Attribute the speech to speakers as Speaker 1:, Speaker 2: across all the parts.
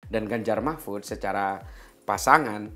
Speaker 1: dan Ganjar Mahfud secara pasangan,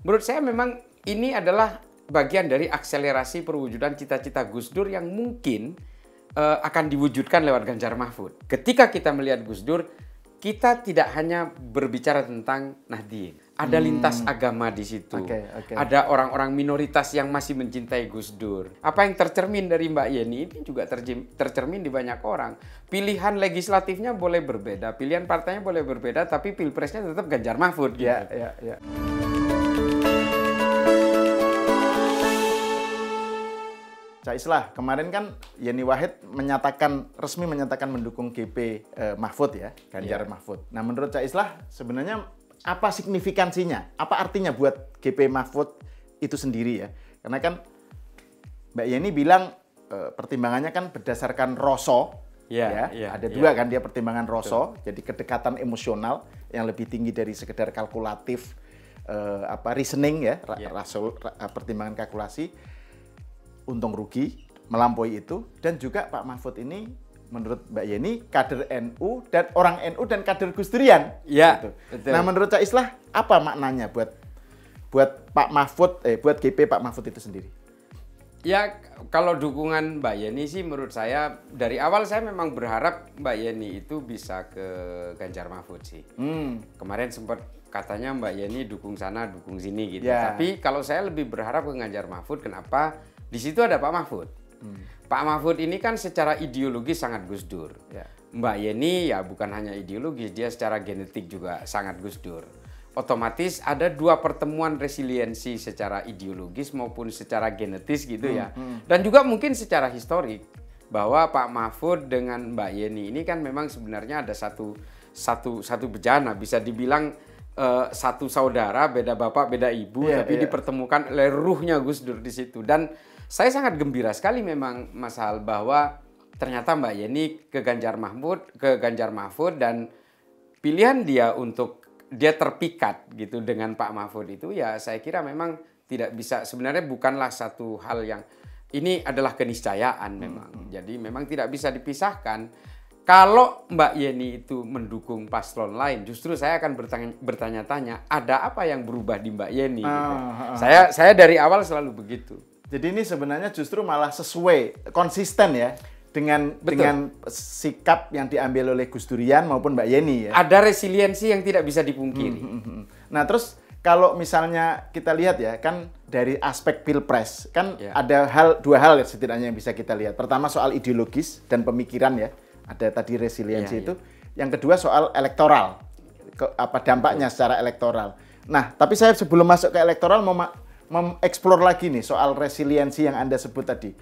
Speaker 1: menurut saya memang ini adalah bagian dari akselerasi perwujudan cita-cita Gus Dur yang mungkin akan diwujudkan lewat Ganjar Mahfud. Ketika kita melihat Gus Dur, kita tidak hanya berbicara tentang Nahdien. Ada lintas agama di situ. Ada orang-orang minoritas yang masih mencintai Gus Dur. Apa yang tercermin dari Mbak Yeni ini juga tercermin di banyak orang. Pilihan legislatifnya boleh berbeda, pilihan partainya boleh berbeda, tapi pilpresnya tetap Ganjar Mahfud. Gitu.
Speaker 2: Ya. Cak Islah, kemarin kan Yeni Wahid resmi menyatakan mendukung GP Mahfud ya, Ganjar Mahfud. Nah, menurut Cak Islah sebenarnya apa signifikansinya? Apa artinya buat GP Mahfud itu sendiri ya? Karena kan Mbak Yeni bilang pertimbangannya kan berdasarkan rasa. Ada dua kan dia pertimbangan rasa, jadi kedekatan emosional yang lebih tinggi dari sekedar kalkulatif reasoning ya, pertimbangan kalkulasi. Untung rugi melampaui itu, dan juga Pak Mahfud ini menurut Mbak Yeni kader NU dan orang NU dan kader Gus Durian.
Speaker 1: Iya.
Speaker 2: Gitu. Nah, menurut Cak Islah apa maknanya buat Pak Mahfud buat GP Pak Mahfud itu sendiri?
Speaker 1: Ya, kalau dukungan Mbak Yeni sih menurut saya dari awal saya memang berharap Mbak Yeni itu bisa ke Ganjar Mahfud sih. Kemarin sempat katanya Mbak Yeni dukung sana, dukung sini gitu. Tapi kalau saya lebih berharap ke Ganjar Mahfud, kenapa? Di situ ada Pak Mahfud. Pak Mahfud ini kan secara ideologis sangat Gus Dur. Mbak Yeni ya bukan hanya ideologis, dia secara genetik juga sangat Gus Dur. Otomatis ada dua pertemuan resiliensi secara ideologis maupun secara genetis gitu ya. Dan juga mungkin secara historik bahwa Pak Mahfud dengan Mbak Yeni ini kan memang sebenarnya ada satu bejana, bisa dibilang satu saudara, beda bapak, beda ibu, tapi dipertemukan oleh ruhnya Gus Dur di situ. Dan saya sangat gembira sekali memang Mas Hal bahwa ternyata Mbak Yeni ke Ganjar Mahfud dan pilihan dia untuk dia terpikat gitu dengan Pak Mahfud itu ya saya kira memang tidak bisa, sebenarnya bukanlah satu hal yang ini adalah keniscayaan memang. Jadi memang tidak bisa dipisahkan. Kalau Mbak Yeni itu mendukung paslon lain, justru saya akan bertanya-tanya ada apa yang berubah di Mbak Yeni. Gitu. Saya dari awal selalu begitu.
Speaker 2: Jadi ini sebenarnya justru malah sesuai, konsisten ya dengan sikap yang diambil oleh Gus Durian maupun Mbak Yeni ya.
Speaker 1: Ada resiliensi yang tidak bisa dipungkiri.
Speaker 2: Nah, terus kalau misalnya kita lihat ya, kan dari aspek Pilpres kan ada dua hal setidaknya yang bisa kita lihat. Pertama soal ideologis dan pemikiran ya. Ada tadi resiliensi itu. Yang kedua soal elektoral. Apa dampaknya secara elektoral. Nah, tapi saya sebelum masuk ke elektoral mau mengeksplor lagi nih soal resiliensi yang Anda sebut tadi.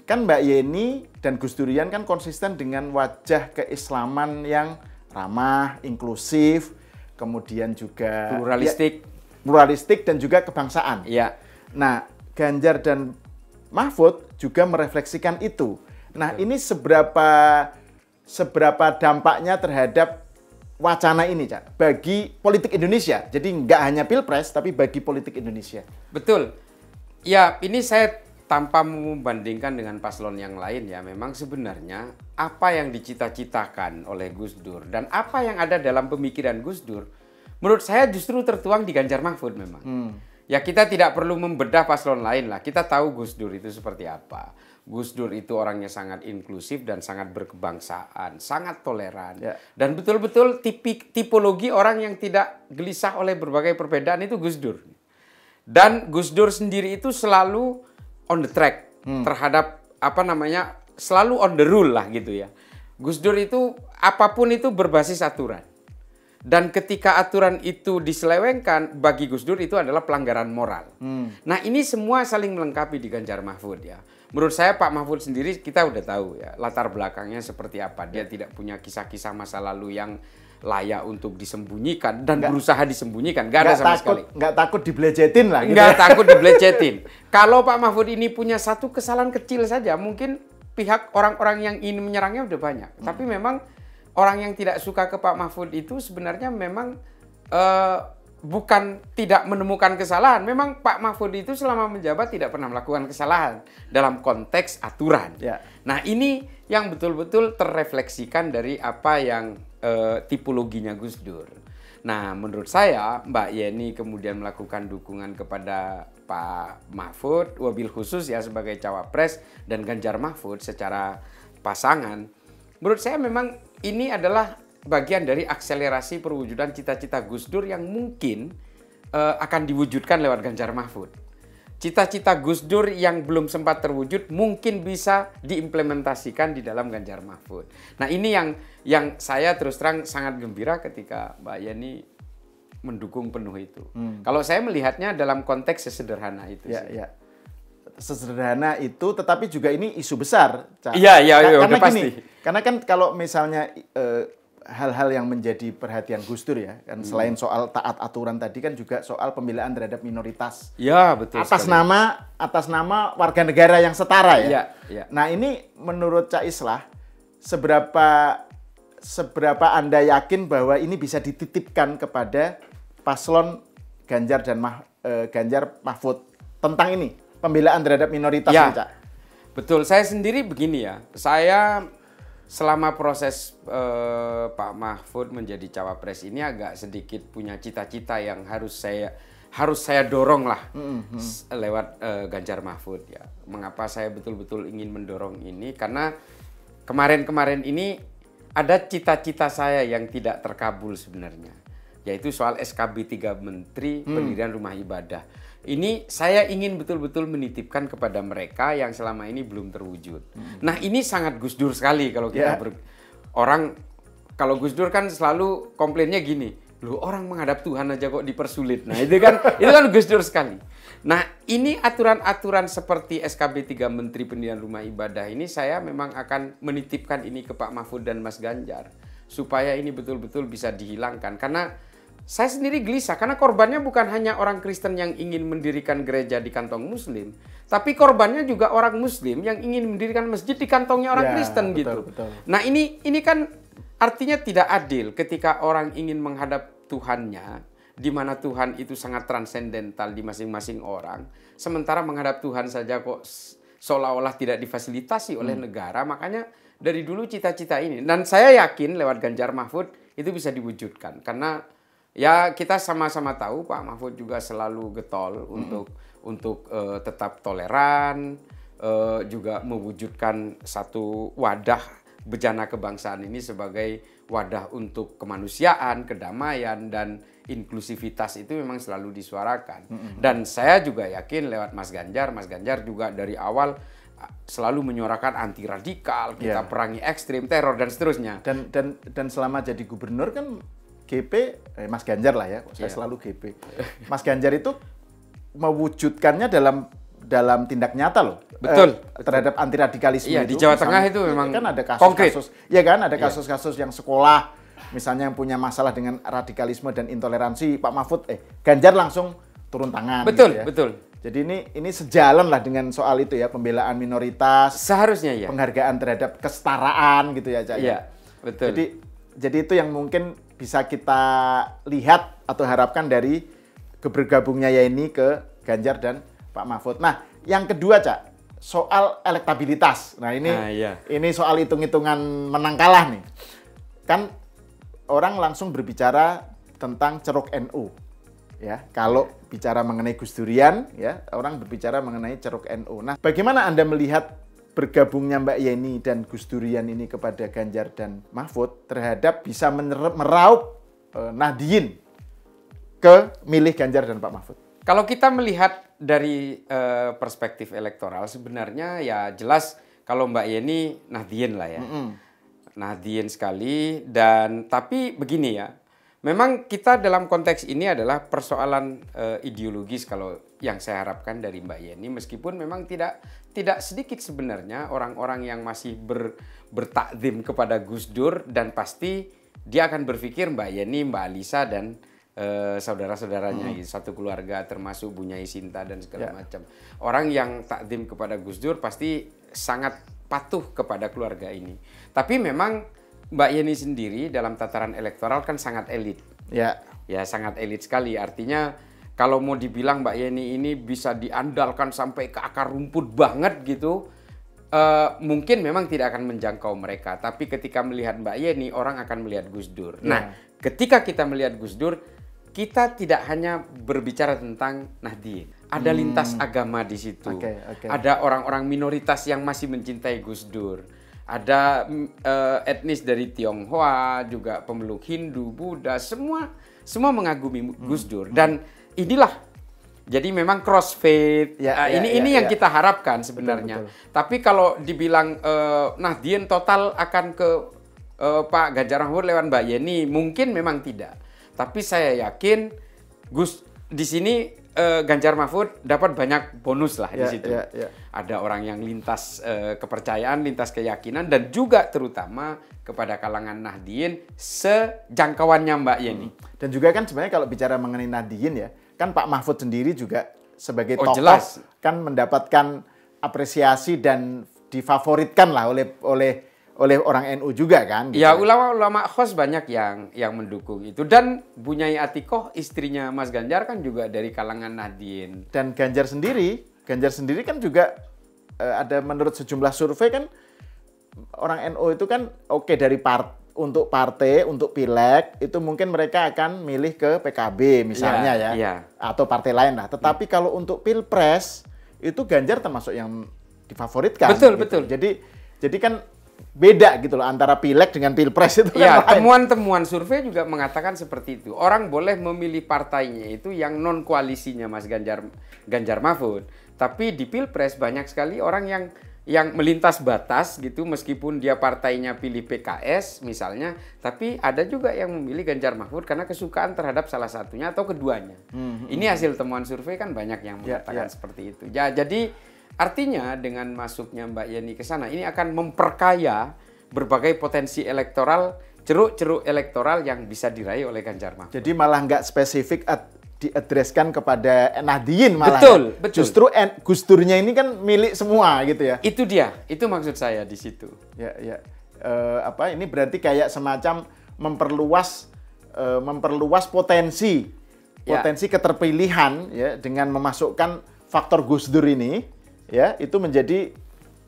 Speaker 2: Kan Mbak Yeni dan Gus Durian kan konsisten dengan wajah keislaman yang ramah, inklusif, kemudian juga pluralistik dan juga kebangsaan. Nah, Ganjar dan Mahfud juga merefleksikan itu. Nah, ini seberapa dampaknya terhadap wacana ini, Cak, bagi politik Indonesia. Jadi nggak hanya Pilpres, tapi bagi politik Indonesia.
Speaker 1: Betul. Ya, ini saya tanpa membandingkan dengan paslon yang lain ya, memang sebenarnya apa yang dicita-citakan oleh Gus Dur dan apa yang ada dalam pemikiran Gus Dur, menurut saya justru tertuang di Ganjar Mahfud memang. Ya, kita tidak perlu membedah paslon lain lah. Kita tahu Gus Dur itu seperti apa. Gus Dur itu orangnya sangat inklusif dan sangat berkebangsaan, sangat toleran. Dan betul-betul tipologi orang yang tidak gelisah oleh berbagai perbedaan itu Gus Dur. Dan Gus Dur sendiri itu selalu on the track terhadap selalu on the rule lah gitu ya. Gus Dur itu apapun itu berbasis aturan. Dan ketika aturan itu diselewengkan, bagi Gus Dur itu adalah pelanggaran moral. Nah, ini semua saling melengkapi di Ganjar Mahfud ya. Menurut saya Pak Mahfud sendiri kita udah tahu ya latar belakangnya seperti apa. Dia tidak punya kisah-kisah masa lalu yang layak untuk disembunyikan dan berusaha disembunyikan. Gak ada sama sekali.
Speaker 2: Nggak takut dibelejetin lah.
Speaker 1: Nggak takut dibelejetin. Kalau Pak Mahfud ini punya satu kesalahan kecil saja, mungkin pihak orang-orang yang ingin menyerangnya udah banyak. Tapi memang orang yang tidak suka ke Pak Mahfud itu sebenarnya memang bukan tidak menemukan kesalahan. Memang Pak Mahfud itu selama menjabat tidak pernah melakukan kesalahan dalam konteks aturan. Nah, ini yang betul-betul terrefleksikan dari apa yang tipologinya Gus Dur. Nah, menurut saya Mbak Yeni kemudian melakukan dukungan kepada Pak Mahfud, wabil khusus ya sebagai cawapres, dan Ganjar Mahfud secara pasangan. Menurut saya memang ini adalah bagian dari akselerasi perwujudan cita-cita Gus Dur yang mungkin akan diwujudkan lewat Ganjar Mahfud. Cita-cita Gus Dur yang belum sempat terwujud mungkin bisa diimplementasikan di dalam Ganjar Mahfud. Nah, ini yang saya terus terang sangat gembira ketika Mbak Yeni mendukung penuh itu. Kalau saya melihatnya dalam konteks sesederhana itu.
Speaker 2: Ya, ya. Sesederhana itu, tetapi juga ini isu besar.
Speaker 1: Iya,
Speaker 2: karena
Speaker 1: udah pasti.
Speaker 2: Karena kan kalau misalnya hal-hal yang menjadi perhatian Gus Dur ya, kan selain soal taat aturan tadi kan juga soal pembelaan terhadap minoritas.
Speaker 1: Ya, betul.
Speaker 2: Atas nama warga negara yang setara ya.
Speaker 1: Ya, ya.
Speaker 2: Nah, ini menurut Cak Islah seberapa Anda yakin bahwa ini bisa dititipkan kepada paslon Ganjar dan Ganjar Mahfud tentang ini, pembelaan terhadap minoritas
Speaker 1: ya,
Speaker 2: ini, Cak?
Speaker 1: Betul. Saya sendiri begini ya. Saya selama proses Pak Mahfud menjadi cawapres ini agak sedikit punya cita-cita yang harus saya dorong lah lewat Ganjar Mahfud ya. Mengapa saya betul-betul ingin mendorong ini? Karena kemarin-kemarin ini ada cita-cita saya yang tidak terkabul sebenarnya, yaitu soal SKB 3 Menteri pendirian rumah ibadah. Ini saya ingin betul-betul menitipkan kepada mereka yang selama ini belum terwujud. Nah, ini sangat Gus Dur sekali kalau kita kalau Gus Dur kan selalu komplainnya gini, loh orang menghadap Tuhan aja kok dipersulit. Nah, itu kan Gus Dur sekali. Nah, ini aturan-aturan seperti SKB 3 Menteri Pendirian Rumah Ibadah ini saya memang akan menitipkan ini ke Pak Mahfud dan Mas Ganjar supaya ini betul-betul bisa dihilangkan. Karena saya sendiri gelisah karena korbannya bukan hanya orang Kristen yang ingin mendirikan gereja di kantong Muslim, tapi korbannya juga orang Muslim yang ingin mendirikan masjid di kantongnya orang Kristen gitu.
Speaker 2: Betul.
Speaker 1: Nah, ini kan artinya tidak adil ketika orang ingin menghadap Tuhannya, di mana Tuhan itu sangat transendental di masing-masing orang, sementara menghadap Tuhan saja kok seolah-olah tidak difasilitasi oleh negara. Makanya dari dulu cita-cita ini, dan saya yakin lewat Ganjar Mahfud itu bisa diwujudkan karena ya kita sama-sama tahu Pak Mahfud juga selalu getol untuk tetap toleran, juga mewujudkan satu wadah bejana kebangsaan ini sebagai wadah untuk kemanusiaan, kedamaian, dan inklusivitas itu memang selalu disuarakan. Dan saya juga yakin lewat Mas Ganjar juga dari awal selalu menyuarakan anti radikal, kita perangi ekstrim, teror, dan seterusnya.
Speaker 2: Dan selama jadi gubernur kan GP, Mas Ganjar lah ya, saya selalu GP. Mas Ganjar itu mewujudkannya dalam tindak nyata loh.
Speaker 1: Betul.
Speaker 2: Terhadap anti radikalisme
Speaker 1: itu. Di Jawa Tengah itu memang
Speaker 2: kan ada
Speaker 1: konkret.
Speaker 2: Ada kasus-kasus yang sekolah misalnya yang punya masalah dengan radikalisme dan intoleransi, Pak Mahfud Ganjar langsung turun tangan.
Speaker 1: Betul,
Speaker 2: gitu ya.
Speaker 1: Betul.
Speaker 2: Jadi ini sejalan lah dengan soal itu ya, pembelaan minoritas.
Speaker 1: Seharusnya ya.
Speaker 2: Penghargaan terhadap kesetaraan gitu ya, Cak.
Speaker 1: Iya, betul.
Speaker 2: Jadi itu yang mungkin bisa kita lihat atau harapkan dari bergabungnya Yeni ke Ganjar dan Pak Mahfud. Nah, yang kedua, Cak, soal elektabilitas. Nah, ini soal hitung-hitungan menang kalah nih. Kan orang langsung berbicara tentang ceruk NU. Ya, kalau bicara mengenai Gus Durian, ya, orang berbicara mengenai ceruk NU. Nah, bagaimana Anda melihat bergabungnya Mbak Yeni dan Gus Durian ini kepada Ganjar dan Mahfud terhadap bisa meraup Nahdien ke milih Ganjar dan Pak Mahfud?
Speaker 1: Kalau kita melihat dari perspektif elektoral sebenarnya ya jelas kalau Mbak Yeni Nahdien lah ya. Nahdien sekali, dan tapi begini ya. Memang kita dalam konteks ini adalah persoalan ideologis kalau yang saya harapkan dari Mbak Yeni, meskipun memang tidak sedikit sebenarnya orang-orang yang masih bertakzim kepada Gus Dur, dan pasti dia akan berpikir Mbak Yeni, Mbak Alisa, dan saudara-saudaranya satu keluarga termasuk Bu Nyai Sinta dan segala macam. Orang yang takzim kepada Gus Dur pasti sangat patuh kepada keluarga ini. Tapi memang Mbak Yeni sendiri dalam tataran elektoral kan sangat elit. Ya, sangat elit sekali. Artinya kalau mau dibilang Mbak Yeni ini bisa diandalkan sampai ke akar rumput banget gitu, mungkin memang tidak akan menjangkau mereka, tapi ketika melihat Mbak Yeni, orang akan melihat Gus Dur. Nah, ketika kita melihat Gus Dur, kita tidak hanya berbicara tentang Nahdien. Ada lintas agama di situ. Ada orang-orang minoritas yang masih mencintai Gus Dur. Ada etnis dari Tionghoa, juga pemeluk Hindu, Buddha, semua mengagumi Gus Dur. Dan inilah, jadi memang cross faith. Ini yang kita harapkan sebenarnya. Betul. Tapi kalau dibilang Nahdien total akan ke Pak Ganjar Mahfud lewat Mbak Yeni, mungkin memang tidak. Tapi saya yakin di sini Ganjar Mahfud dapat banyak bonus lah di situ. Ada orang yang lintas kepercayaan, lintas keyakinan, dan juga terutama kepada kalangan Nahdien sejangkauannya Mbak Yeni.
Speaker 2: Dan juga kan sebenarnya kalau bicara mengenai Nahdien ya, kan Pak Mahfud sendiri juga sebagai tokoh
Speaker 1: jelas.
Speaker 2: Kan mendapatkan apresiasi dan difavoritkan lah oleh orang NU juga kan.
Speaker 1: Gitu. Ya, ulama-ulama khos banyak yang mendukung itu. Dan Bu Nyai Atikoh, istrinya Mas Ganjar kan juga dari kalangan Nahdien.
Speaker 2: Dan Ganjar sendiri kan juga ada menurut sejumlah survei kan orang NU itu kan dari untuk partai, untuk pileg, itu mungkin mereka akan milih ke PKB misalnya atau partai lain lah. Tetapi kalau untuk pilpres, itu Ganjar termasuk yang difavoritkan.
Speaker 1: Betul.
Speaker 2: Jadi kan beda gitu loh antara pileg dengan pilpres itu
Speaker 1: kan. Temuan-temuan survei juga mengatakan seperti itu. Orang boleh memilih partainya itu yang non koalisinya Mas Ganjar Mahfud. Tapi di pilpres banyak sekali orang yang melintas batas gitu, meskipun dia partainya pilih PKS misalnya, tapi ada juga yang memilih Ganjar Mahfud karena kesukaan terhadap salah satunya atau keduanya. Ini hasil temuan survei kan banyak yang mengatakan seperti itu. Ya, jadi artinya dengan masuknya Mbak Yeni ke sana, ini akan memperkaya berbagai potensi elektoral, ceruk-ceruk elektoral yang bisa diraih oleh Ganjar Mahfud.
Speaker 2: Jadi malah nggak spesifik diadreskan kepada Nahdien malah.
Speaker 1: Betul.
Speaker 2: Justru Gus Durnya ini kan milik semua gitu ya.
Speaker 1: Itu dia, itu maksud saya di situ.
Speaker 2: Ini berarti kayak semacam memperluas potensi keterpilihan ya, dengan memasukkan faktor Gus Dur ini ya, itu menjadi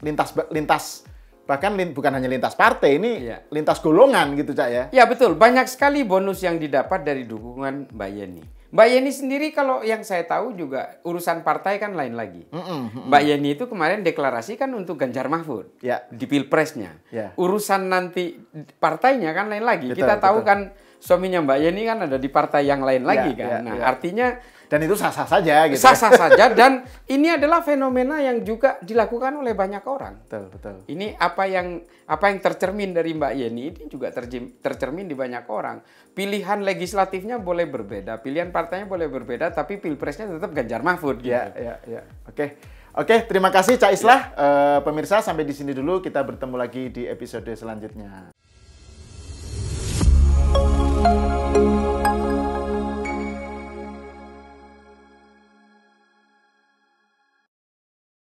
Speaker 2: lintas bahkan bukan hanya lintas partai, ini lintas golongan gitu Cak ya.
Speaker 1: Ya betul, banyak sekali bonus yang didapat dari dukungan Mbak Yeni. Mbak Yeni sendiri kalau yang saya tahu juga urusan partai kan lain lagi. Mbak Yeni itu kemarin deklarasi kan untuk Ganjar Mahfud di pilpresnya. Urusan nanti partainya kan lain lagi. Kita tahu kan suaminya Mbak Yeni kan ada di partai yang lain lagi kan. Artinya
Speaker 2: dan itu sah-sah saja gitu.
Speaker 1: Sah-sah saja, dan ini adalah fenomena yang juga dilakukan oleh banyak orang.
Speaker 2: Betul.
Speaker 1: Ini apa yang tercermin dari Mbak Yeni ini juga tercermin di banyak orang. Pilihan legislatifnya boleh berbeda, pilihan partainya boleh berbeda, tapi pilpresnya tetap Ganjar Mahfud gitu.
Speaker 2: Oke, terima kasih Cak Islah. Pemirsa, sampai di sini dulu, kita bertemu lagi di episode selanjutnya.